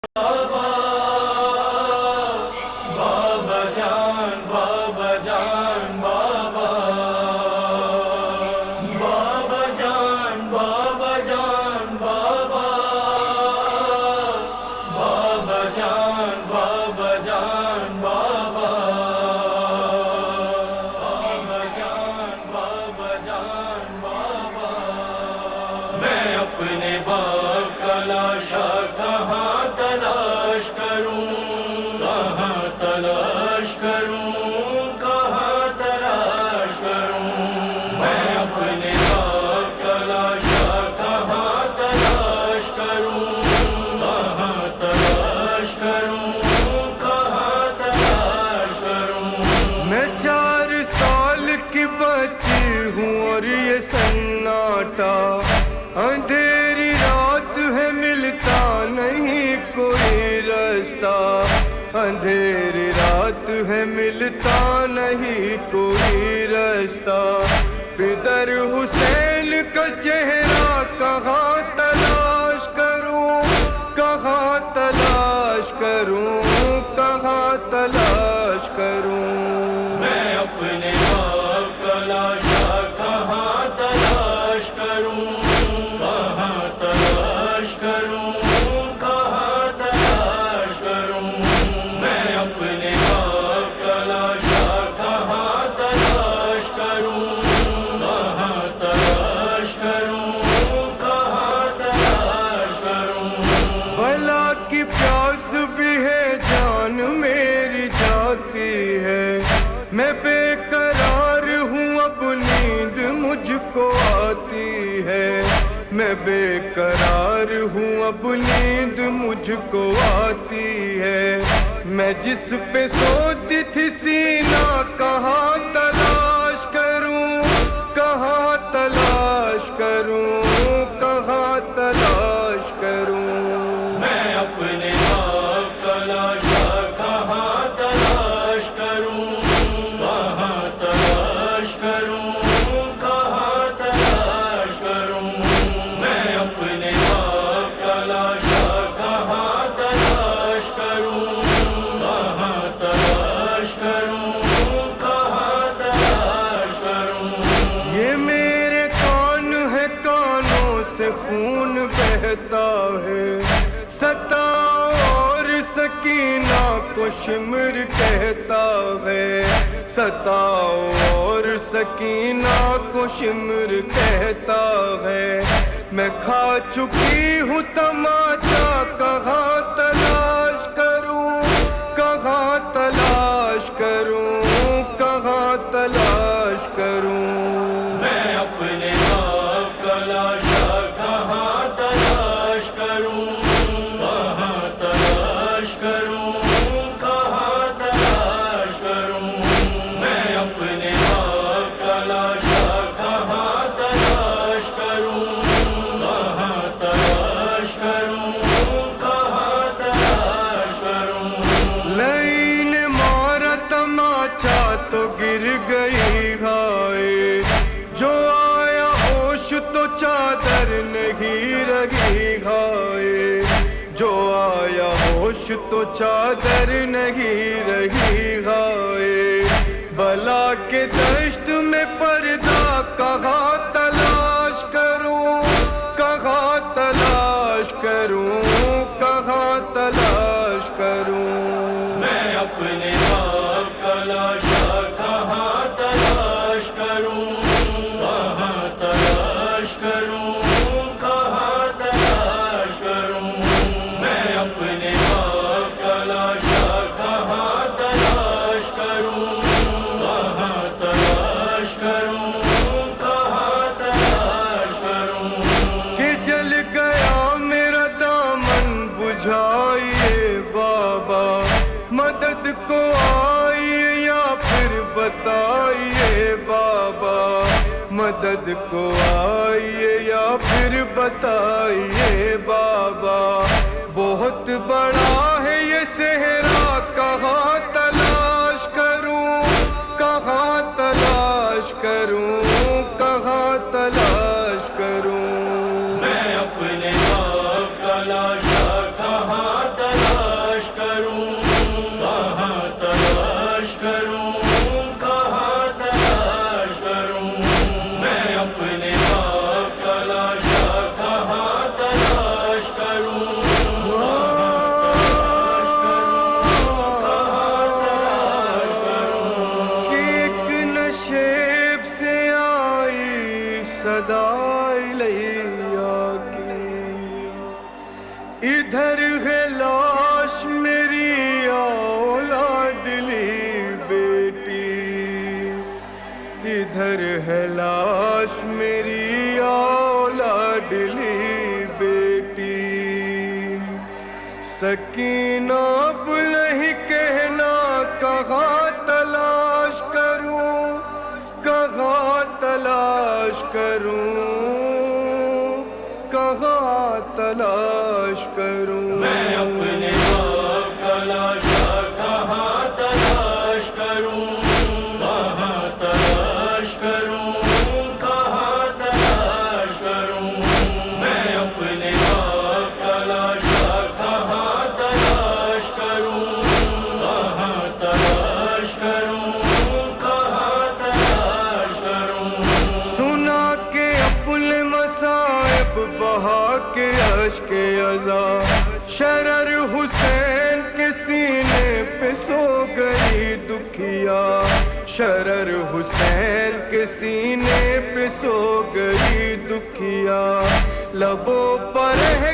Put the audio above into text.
بابا بابا جان بابا جان بابا بابا جان بابا جان بابا بابا جان بابا جان بابا بابا جان بابا جان بابا میں اپنے باپ کا لاشا کہاں تلاش کروں کہاں تلاش کروں کہاں تلاش کروں میں اپنے باپ کا لاشا کہاں تلاش کروں کہاں تلاش کروں کہاں تلاش کروں میں 4 سال کی بچی ہوں اور یہ سناٹا اندھیری رات ہے ملتا نہیں کوئی رستہ اندھیری رات ہے ملتا نہیں کوئی رستہ پدر حسین کا چہرہ کہاں تلاش کروں کہاں تلاش کروں کہاں تلاش کروں میں اپنے باپ کا لاشا کہاں تلاش کروں کہاں تلاش کروں کہاں تلاش کروں میں اپنے باپ کا لاشا کہاں تلاش کروں کہاں تلاش کروں کہاں تلاش کروں بلا کی پیاس بھی ہے جان میری جاتی ہے میں بے قرار ہوں اب نیند مجھ کو آتی ہے میں بے قرار ہوں اب نیند مجھ کو آتی ہے میں جس پہ سوتی تھی سینہ کہاں تلاش کروں کہاں تلاش کروں کہاں تلاش کروں میں اپنے باپ کا لاشا کہاں تلاش کروں کہاں تلاش کروں کہاں تلاش کروں میں اپنے باپ کا لاشا کہاں تلاش کروں کہاں تلاش کروں کہاں تلاش کروں یہ میرے کان ہے کانوں سے خون بہتا ہے ستاؤ اور سکینہ کو شمر کہتا ہے ستاؤ اور سکینہ کو شمر کہتا ہے میں کھا چکی ہوں تماچا کہاں تلاش کروں کہاں تلاش کروں کہاں تلاش کروں میں اپنے باپ کا لاشا کہاں تلاش کروں کہاں تلاش کروں کہاں تلاش کروں میں اپنے باپ کا لاشا کہاں تلاش کروں کہاں تلاش کروں کہاں تلاش کروں لئی نے مارا تماچا تو گر گئی ہائے جو آیا ہوش تو چادر نہیں رہی ہائے جو آیا ہوش تو چادر نہیں رہی ہائے بلا کے دشت میں پردہ کہاں تلاش کروں کہاں تلاش کروں کہاں تلاش کروں میں اپنے باپ کا لاشا کہاں تلاش کروں کہاں تلاش کروں کہاں تلاش کروں میں اپنے باپ کا لاشا کہاں تلاش کروں کہاں تلاش کروں کہاں تلاش کروں کہ جل گیا میرا دامن بجھائیے بابا مدد کو آئیے یا پھر بتائیے بابا مدد کو آئیے یا پھر بتائیے بابا بہت بڑا ہے یہ صحرا کہاں تلاش کروں کہاں تلاش کروں کہاں تلاش کروں میں اپنے باپ کا لاشا کہاں تلاش ہے لاش میری اولادلی بیٹی، ادھر ہے لاش میری اولادلی بیٹی۔ سکینہ اب نہیں کہنا کہاں تلاش کروں، کہاں تلاش کروں، کہاں تلاش کروں۔ میں اپنے باپ کا لاشا کہاں تلاش کروں، کہاں تلاش کروں، کہاں تلاش کروں۔ میں اپنے باپ کا لاشا کہاں تلاش کروں، کہاں تلاش کروں، کہاں تلاش کروں۔ سنا کہ اپنے مصائب بہا کے اشک عزا، شرر حسین کے سینے پہ سو گئی دکھیا، شرر حسین کے سینے پہ سو گئی دکھیا۔ لبوں پر ہے